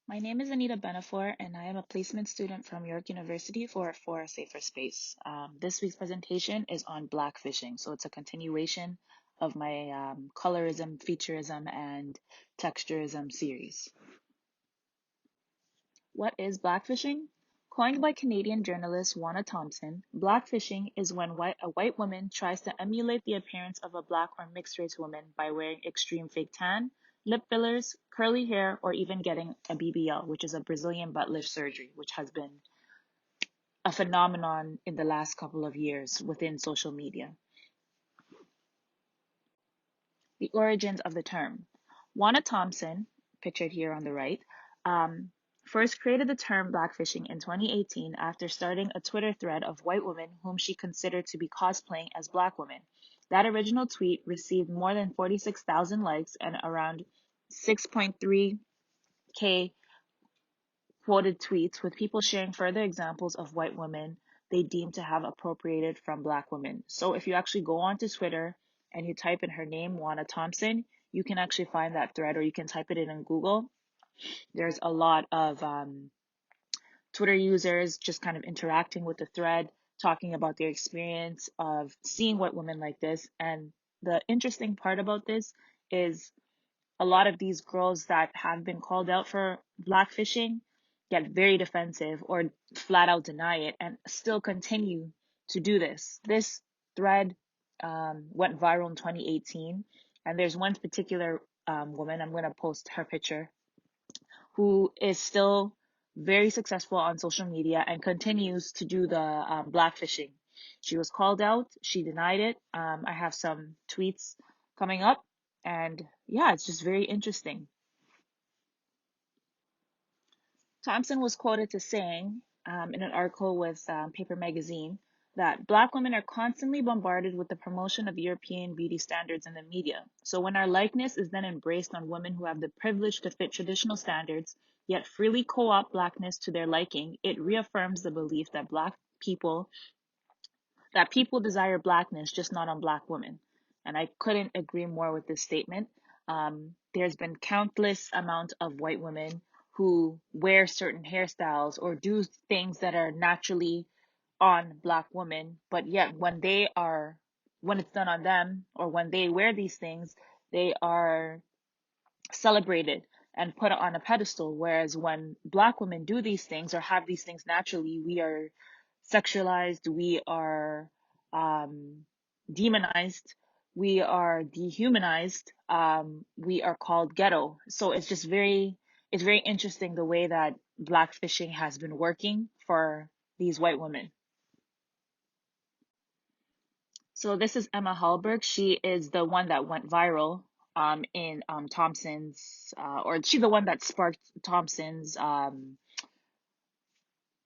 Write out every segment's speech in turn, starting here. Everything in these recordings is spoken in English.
My name is Anita Benefor, and I am a placement student from York University for a Safer Space. This week's presentation is on blackfishing, so it's a continuation of my colorism, featureism, and texturism series. What is blackfishing? Coined by Canadian journalist Juana Thompson, blackfishing is when a white woman tries to emulate the appearance of a black or mixed race woman by wearing extreme fake tan, lip fillers, curly hair, or even getting a BBL, which is a Brazilian butt lift surgery, which has been a phenomenon in the last couple of years within social media. The origins of the term. Juana Thompson, pictured here on the right, um, first created the term blackfishing in 2018 after starting a Twitter thread of white women whom she considered to be cosplaying as black women. That original tweet received more than 46,000 likes and around 6.3K quoted tweets, with people sharing further examples of white women they deem to have appropriated from black women. So if you actually go onto Twitter and you type in her name, Juana Thompson, you can actually find that thread, or you can type it in Google. There's a lot of Twitter users just kind of interacting with the thread, talking about their experience of seeing white women like this. And the interesting part about this is a lot of these girls that have been called out for blackfishing get very defensive or flat out deny it and still continue to do this. This thread went viral in 2018, and there's one particular woman, I'm going to post her picture, who is still very successful on social media and continues to do the blackfishing. She was called out, she denied it. I have some tweets coming up, and yeah, it's just very interesting. Thompson was quoted to saying in an article with Paper Magazine that Black women are constantly bombarded with the promotion of European beauty standards in the media. So when our likeness is then embraced on women who have the privilege to fit traditional standards, yet freely co-opt Blackness to their liking, it reaffirms the belief that people desire Blackness, just not on Black women. And I couldn't agree more with this statement. There's been countless amount of white women who wear certain hairstyles or do things that are naturally on Black women, but yet when it's done on them, or when they wear these things, they are celebrated and put on a pedestal. Whereas when Black women do these things or have these things naturally, we are sexualized, we are demonized, we are dehumanized, we are called ghetto. So it's very interesting the way that blackfishing has been working for these white women. So this is Emma Hallberg. She is the one that went viral in Thompson's or she's the one that sparked Thompson's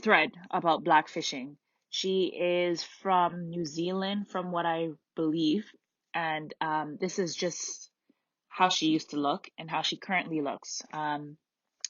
thread about blackfishing. She is from New Zealand, from what I believe, and this is just how she used to look and how she currently looks.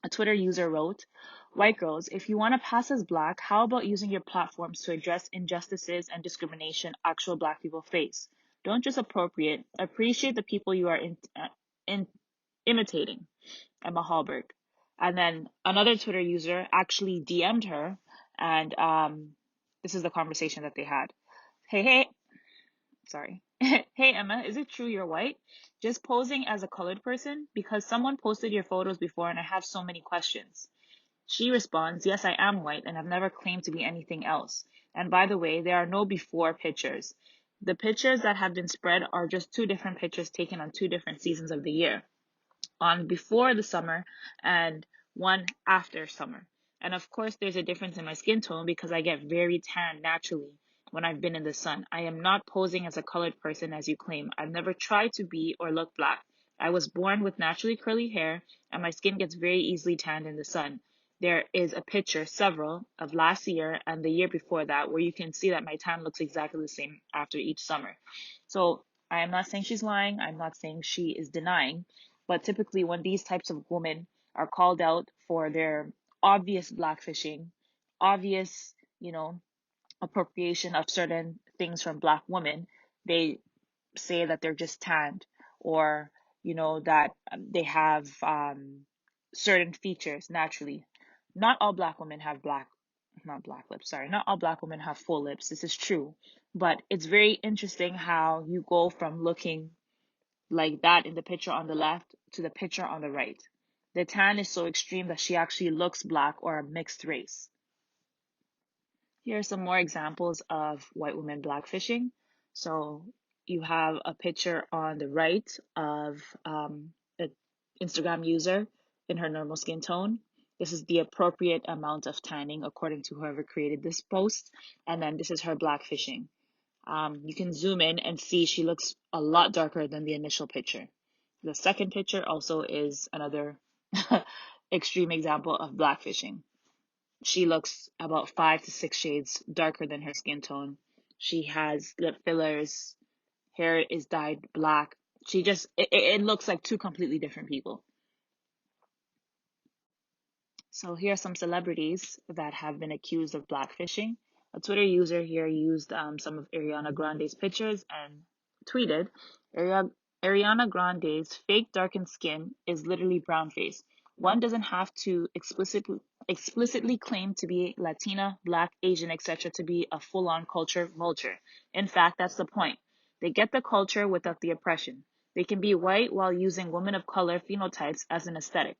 A Twitter user wrote, "White girls, if you want to pass as black, how about using your platforms to address injustices and discrimination actual black people face? Don't just appreciate the people you are in imitating." Emma Hallberg. And then another Twitter user actually DM'd her, and this is the conversation that they had. Hey, sorry. Hey, Emma, is it true you're white? Just posing as a colored person? Because someone posted your photos before and I have so many questions. She responds, yes, I am white and I've never claimed to be anything else. And by the way, there are no before pictures. The pictures that have been spread are just two different pictures taken on two different seasons of the year, on before the summer and one after summer. And of course, there's a difference in my skin tone because I get very tan naturally when I've been in the sun. I am not posing as a colored person as you claim. I've never tried to be or look black. I was born with naturally curly hair and my skin gets very easily tanned in the sun. There is a picture, several, of last year and the year before that, where you can see that my tan looks exactly the same after each summer. So I am not saying she's lying. I'm not saying she is denying. But typically, when these types of women are called out for their obvious blackfishing, obvious, appropriation of certain things from black women, they say that they're just tanned, or, that they have certain features naturally. Not all black women have not black lips, sorry. Not all black women have full lips. This is true. But it's very interesting how you go from looking like that in the picture on the left to the picture on the right. The tan is so extreme that she actually looks black or a mixed race. Here are some more examples of white women blackfishing. So you have a picture on the right of an Instagram user in her normal skin tone. This is the appropriate amount of tanning according to whoever created this post. And then this is her blackfishing. You can zoom in and see she looks a lot darker than the initial picture. The second picture also is another extreme example of blackfishing. She looks about 5 to 6 shades darker than her skin tone. She has lip fillers, hair is dyed black. It looks like two completely different people. So here are some celebrities that have been accused of blackfishing. A Twitter user here used some of Ariana Grande's pictures and tweeted, Ariana Grande's fake darkened skin is literally brown face. One doesn't have to explicitly claim to be Latina, Black, Asian, etc. to be a full-on culture vulture. In fact, that's the point. They get the culture without the oppression. They can be white while using women of color phenotypes as an aesthetic.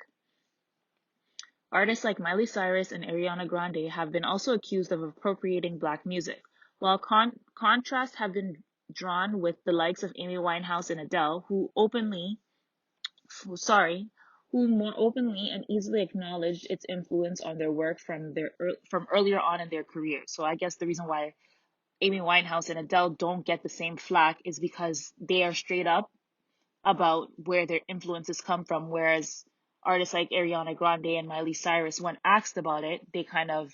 Artists like Miley Cyrus and Ariana Grande have been also accused of appropriating black music, while contrasts have been drawn with the likes of Amy Winehouse and Adele, who more openly and easily acknowledged its influence on their work from earlier on in their career. So I guess the reason why Amy Winehouse and Adele don't get the same flack is because they are straight up about where their influences come from, whereas artists like Ariana Grande and Miley Cyrus, when asked about it, they kind of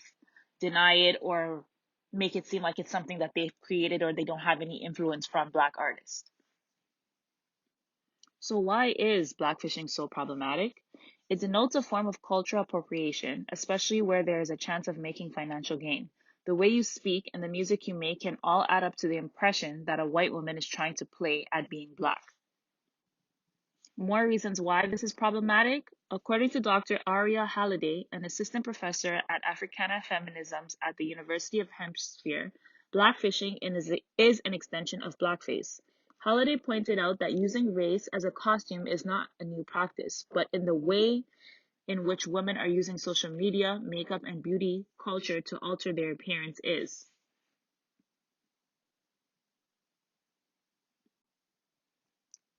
deny it or make it seem like it's something that they've created or they don't have any influence from black artists. So why is blackfishing so problematic? It denotes a form of cultural appropriation, especially where there is a chance of making financial gain. The way you speak and the music you make can all add up to the impression that a white woman is trying to play at being black. More reasons why this is problematic. According to Dr. Aria Halliday, an assistant professor at Africana Feminisms at the University of Hampshire, blackfishing is an extension of blackface. Halliday pointed out that using race as a costume is not a new practice, but in the way in which women are using social media, makeup, and beauty culture to alter their appearance is.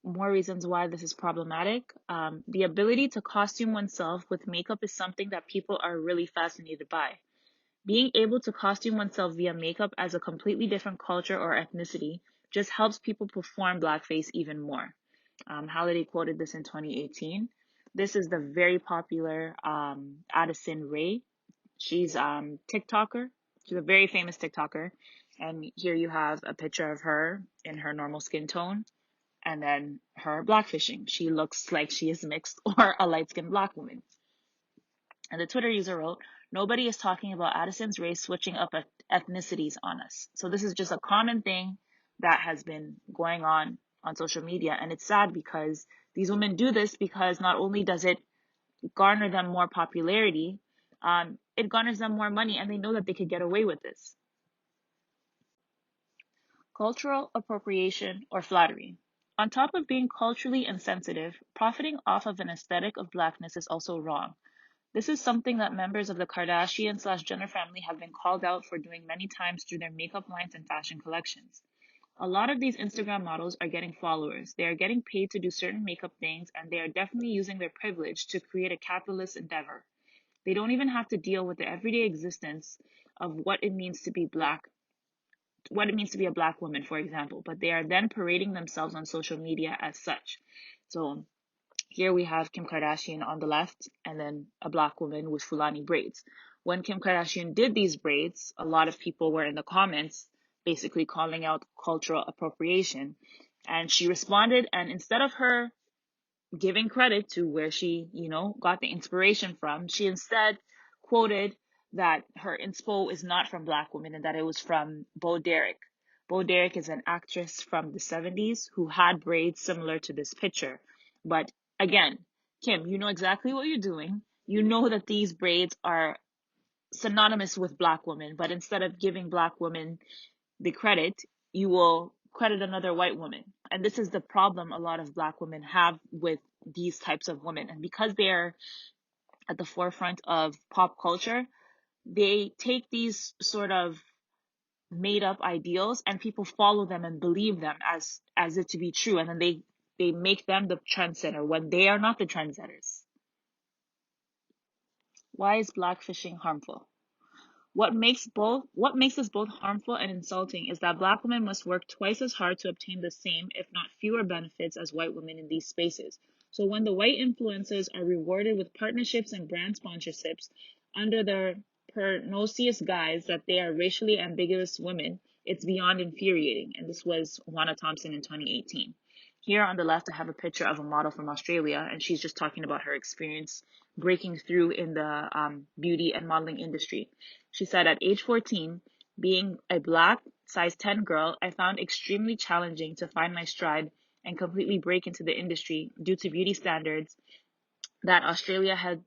More reasons why this is problematic. The ability to costume oneself with makeup is something that people are really fascinated by. Being able to costume oneself via makeup as a completely different culture or ethnicity just helps people perform blackface even more. Halliday quoted this in 2018. This is the very popular Addison Rae. She's TikToker. She's a very famous TikToker. And here you have a picture of her in her normal skin tone and then her blackfishing. She looks like she is mixed or a light-skinned black woman. And the Twitter user wrote, nobody is talking about Addison's race switching up ethnicities on us. So this is just a common thing that has been going on social media. And it's sad because these women do this because not only does it garner them more popularity, it garners them more money and they know that they could get away with this. Cultural appropriation or flattery. On top of being culturally insensitive, profiting off of an aesthetic of blackness is also wrong. This is something that members of the Kardashian/Jenner family have been called out for doing many times through their makeup lines and fashion collections. A lot of these Instagram models are getting followers. They are getting paid to do certain makeup things, and they are definitely using their privilege to create a capitalist endeavor. They don't even have to deal with the everyday existence of what it means to be black, what it means to be a black woman, for example, but they are then parading themselves on social media as such. So here we have Kim Kardashian on the left and then a black woman with Fulani braids. When Kim Kardashian did these braids, a lot of people were in the comments basically calling out cultural appropriation. And she responded, and instead of her giving credit to where she, got the inspiration from, she instead quoted that her inspo is not from black women and that it was from Bo Derek. Bo Derek is an actress from the 70s who had braids similar to this picture. But again, Kim, you know exactly what you're doing. You know that these braids are synonymous with black women, but instead of giving black women the credit, you will credit another white woman. And this is the problem a lot of black women have with these types of women. And because they're at the forefront of pop culture, they take these sort of made up ideals and people follow them and believe them as it to be true, and then they make them the trendsetter when they are not the trendsetters. Why is blackfishing harmful? What makes this both harmful and insulting is that black women must work twice as hard to obtain the same, if not fewer, benefits as white women in these spaces. So when the white influencers are rewarded with partnerships and brand sponsorships under the pernicious guise that they are racially ambiguous women, it's beyond infuriating. And this was Juana Thompson in 2018. Here on the left, I have a picture of a model from Australia, and she's just talking about her experience breaking through in the beauty and modeling industry. She said, at age 14, being a black size 10 girl, I found extremely challenging to find my stride and completely break into the industry due to beauty standards that Australia had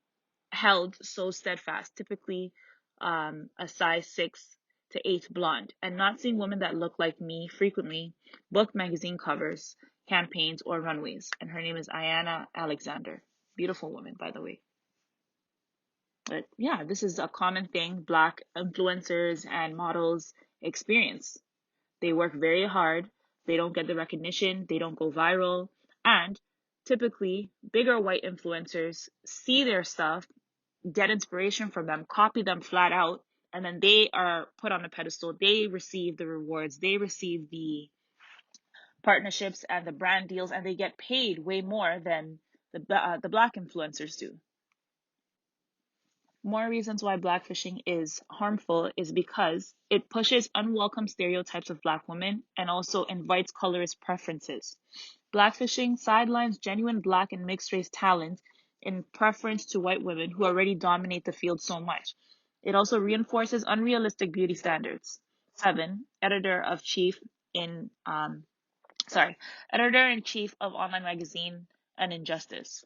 held so steadfast, typically a size 6 to 8 blonde, and not seeing women that look like me frequently book magazine covers, campaigns, or runways. And her name is Ayana Alexander. Beautiful woman, by the way. But yeah, this is a common thing black influencers and models experience. They work very hard, they don't get the recognition, they don't go viral, and typically bigger white influencers see their stuff, get inspiration from them, copy them flat out, and then they are put on a pedestal. They receive the rewards, they receive the partnerships and the brand deals, and they get paid way more than the black influencers do. More reasons why blackfishing is harmful is because it pushes unwelcome stereotypes of black women and also invites colorist preferences. Blackfishing sidelines genuine black and mixed race talent in preference to white women who already dominate the field so much. It also reinforces unrealistic beauty standards. 7. In editor in chief of online magazine An Injustice.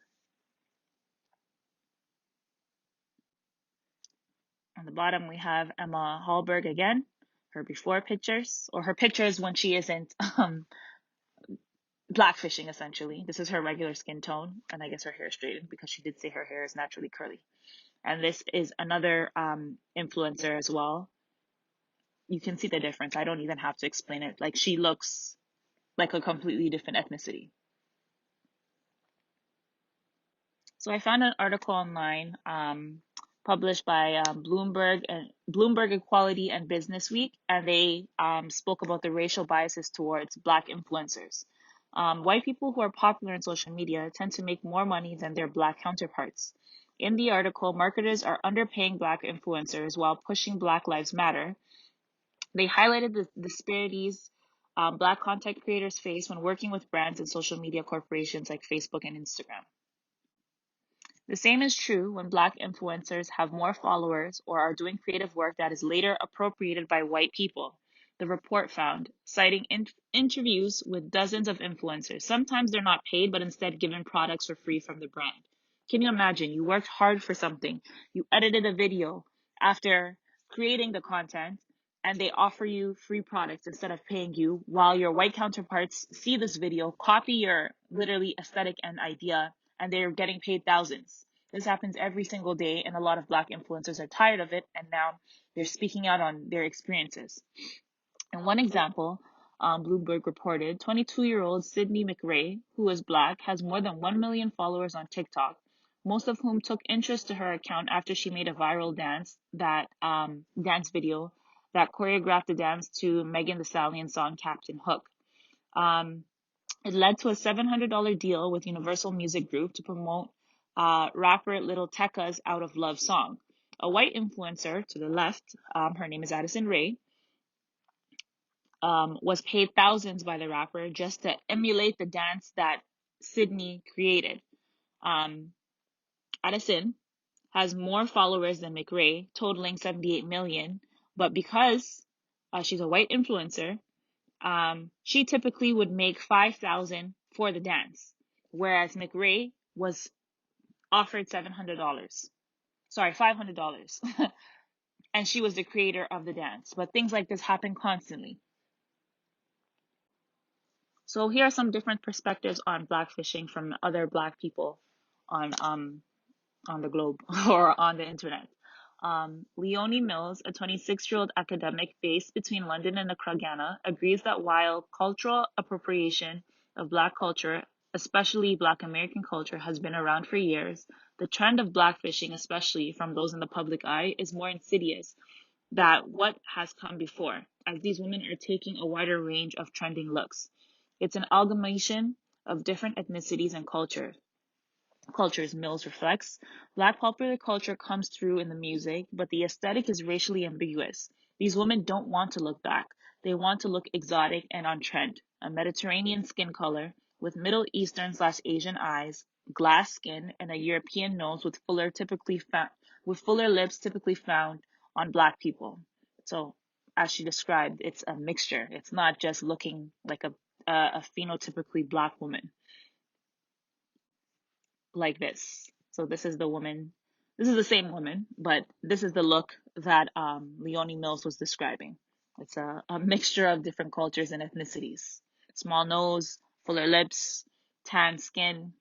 On the bottom, we have Emma Hallberg again, her before pictures, or her pictures when she isn't blackfishing, essentially. This is her regular skin tone, and I guess her hair straightened because she did say her hair is naturally curly. And this is another influencer as well. You can see the difference. I don't even have to explain it. Like, she looks like a completely different ethnicity. So I found an article online published by Bloomberg Equality and Business Week, and they spoke about the racial biases towards black influencers. White people who are popular in social media tend to make more money than their black counterparts. In the article, marketers are underpaying black influencers while pushing Black Lives Matter. They highlighted the disparities black content creators face when working with brands and social media corporations like Facebook and Instagram. The same is true when black influencers have more followers or are doing creative work that is later appropriated by white people. The report found, citing interviews with dozens of influencers. Sometimes they're not paid, but instead given products for free from the brand. Can you imagine? You worked hard for something. You edited a video after creating the content, and they offer you free products instead of paying you, while your white counterparts see this video, copy your literally aesthetic and idea, and they're getting paid thousands. This happens every single day, and a lot of black influencers are tired of it, and now they're speaking out on their experiences. In one example, Bloomberg reported 22-year-old Sydney McRae, who is black, has more than 1 million followers on TikTok, most of whom took interest to her account after she made a viral dance video that choreographed the dance to Megan Thee Stallion song Captain Hook. It led to a $700 deal with Universal Music Group to promote rapper Little Tecca's Out of Love song. A white influencer to the left, her name is Addison Rae, was paid thousands by the rapper just to emulate the dance that Sydney created. Addison has more followers than McRae, totaling 78 million, but because she's a white influencer, she typically would make $5,000 for the dance, whereas McRae was offered $700. Sorry, $500. And she was the creator of the dance. But things like this happen constantly. So here are some different perspectives on blackfishing from other black people on the globe or on the internet. Leonie Mills, a 26-year-old academic based between London and Accra, Ghana, agrees that while cultural appropriation of Black culture, especially Black American culture, has been around for years, the trend of blackfishing, especially from those in the public eye, is more insidious than what has come before, as these women are taking a wider range of trending looks. It's an amalgamation of different ethnicities and cultures, Mills reflects. Black popular culture comes through in the music, but the aesthetic is racially ambiguous. These women don't want to look black. They want to look exotic and on trend. A Mediterranean skin color with Middle Eastern/Asian eyes, glass skin, and a European nose with fuller lips typically found on black people. So, as she described, it's a mixture. It's not just looking like a phenotypically black woman like this. So this is the woman. This is the same woman, but this is the look that Leonie Mills was describing. It's a mixture of different cultures and ethnicities. Small nose, fuller lips, tan skin.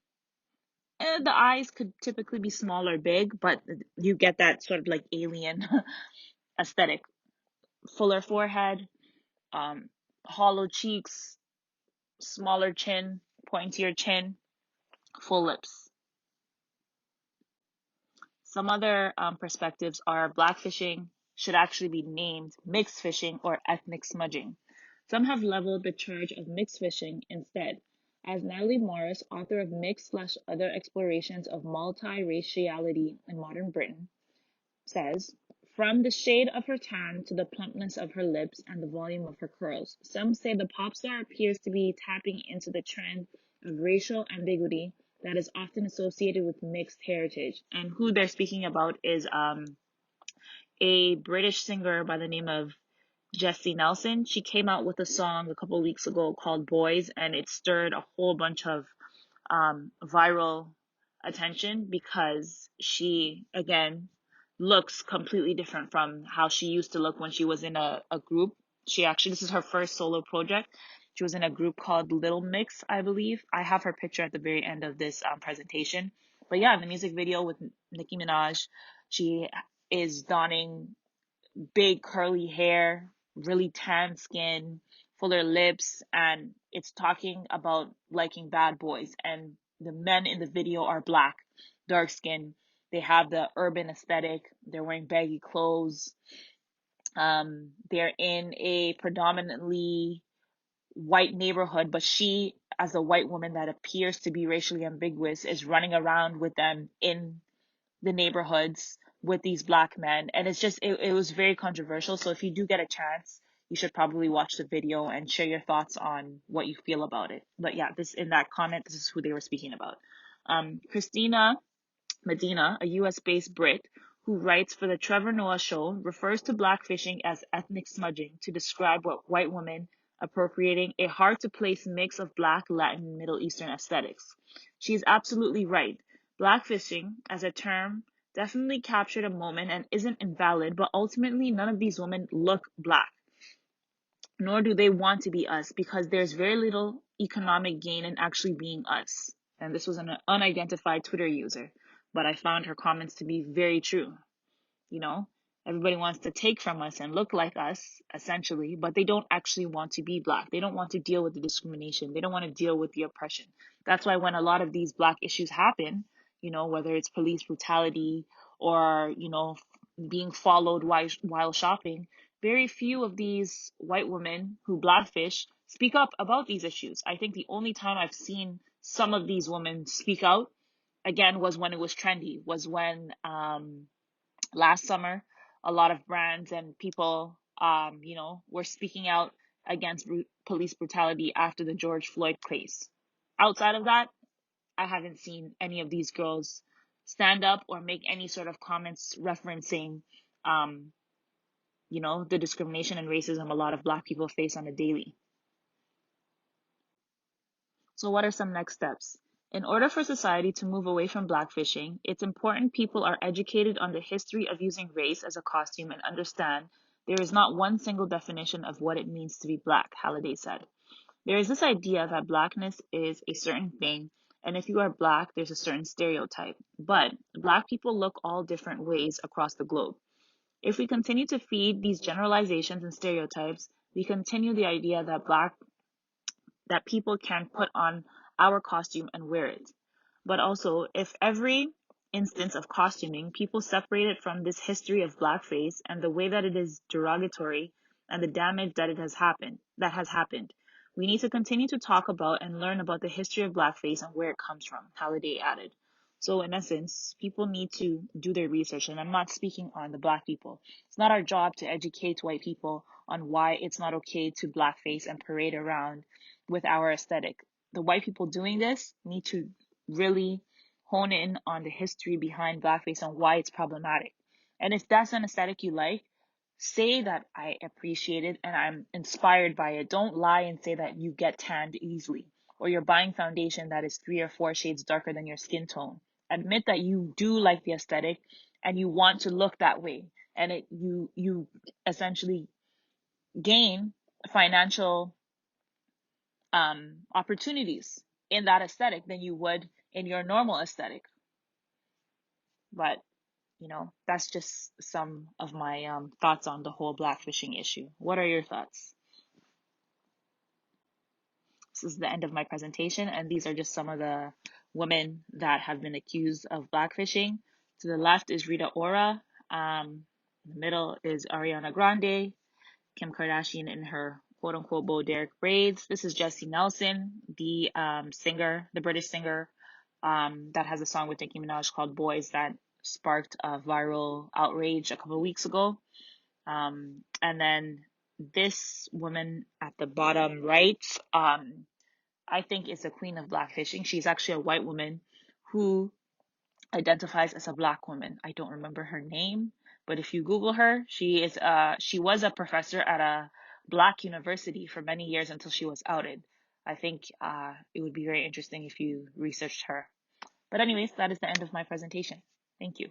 And the eyes could typically be small or big, but you get that sort of like alien aesthetic. Fuller forehead, um, hollow cheeks, smaller chin, pointier chin, full lips. Some other perspectives are blackfishing should actually be named mixed fishing or ethnic smudging. Some have leveled the charge of mixed fishing instead, as Natalie Morris, author of Mixed/Other Explorations of Multiraciality in Modern Britain, says, from the shade of her tan to the plumpness of her lips and the volume of her curls, some say the pop star appears to be tapping into the trend of racial ambiguity that is often associated with mixed heritage. And who they're speaking about is a British singer by the name of Jessie Nelson. She came out with a song a couple of weeks ago called Boys, and it stirred a whole bunch of viral attention because she, again, looks completely different from how she used to look when she was in a group. This is her first solo project. She was in a group called Little Mix, I believe. I have her picture at the very end of this presentation. But yeah, in the music video with Nicki Minaj, she is donning big curly hair, really tan skin, fuller lips, and it's talking about liking bad boys. And the men in the video are black, dark skin. They have the urban aesthetic. They're wearing baggy clothes. They're in a predominantly white neighborhood, but she, as a white woman that appears to be racially ambiguous, is running around with them in the neighborhoods with these black men. And it was very controversial. So if you do get a chance, you should probably watch the video and share your thoughts on what you feel about it. But yeah, in that comment, this is who they were speaking about. Christina Medina, a US based Brit who writes for the Trevor Noah Show, refers to blackfishing as ethnic smudging to describe what white women appropriating a hard to place mix of black, Latin, and Middle Eastern aesthetics. She is absolutely right. Blackfishing, as a term, definitely captured a moment and isn't invalid, but ultimately none of these women look black, nor do they want to be us because there's very little economic gain in actually being us. And this was an unidentified Twitter user, but I found her comments to be very true. You know, everybody wants to take from us and look like us, essentially, but they don't actually want to be black. They don't want to deal with the discrimination. They don't want to deal with the oppression. That's why when a lot of these black issues happen, whether it's police brutality or, being followed while shopping, very few of these white women who blackfish speak up about these issues. I think the only time I've seen some of these women speak out, again, was when it was trendy, was when, last summer, a lot of brands and people, were speaking out against police brutality after the George Floyd case. Outside of that, I haven't seen any of these girls stand up or make any sort of comments referencing, the discrimination and racism a lot of black people face on a daily. So what are some next steps? In order for society to move away from blackfishing, it's important people are educated on the history of using race as a costume and understand there is not one single definition of what it means to be black, Halliday said. There is this idea that blackness is a certain thing, and if you are black, there's a certain stereotype. But black people look all different ways across the globe. If we continue to feed these generalizations and stereotypes, we continue the idea that people can put on our costume and wear it. But also, if every instance of costuming, people separate it from this history of blackface and the way that it is derogatory and the damage that has happened. We need to continue to talk about and learn about the history of blackface and where it comes from, Halliday added. So in essence, people need to do their research, and I'm not speaking on the black people. It's not our job to educate white people on why it's not okay to blackface and parade around with our aesthetic. The white people doing this need to really hone in on the history behind blackface and why it's problematic. And if that's an aesthetic you like, say that I appreciate it and I'm inspired by it. Don't lie and say that you get tanned easily or you're buying foundation that is 3 or 4 shades darker than your skin tone. Admit that you do like the aesthetic and you want to look that way, and you essentially gain financial opportunities in that aesthetic than you would in your normal aesthetic. But that's just some of my thoughts on the whole blackfishing issue. What are your thoughts? This is the end of my presentation, and these are just some of the women that have been accused of blackfishing. To the left is Rita Ora. In the middle is Ariana Grande, Kim Kardashian in her quote unquote Bo Derek braids. This is Jessie Nelson, the singer, the British singer, that has a song with Nicki Minaj called Boys that sparked a viral outrage a couple of weeks ago. And then this woman at the bottom right, I think is the queen of blackfishing. She's actually a white woman who identifies as a black woman. I don't remember her name, but if you Google her, she was a professor at a black university for many years until she was outed. I think it would be very interesting if you researched her. But anyways, that is the end of my presentation. Thank you.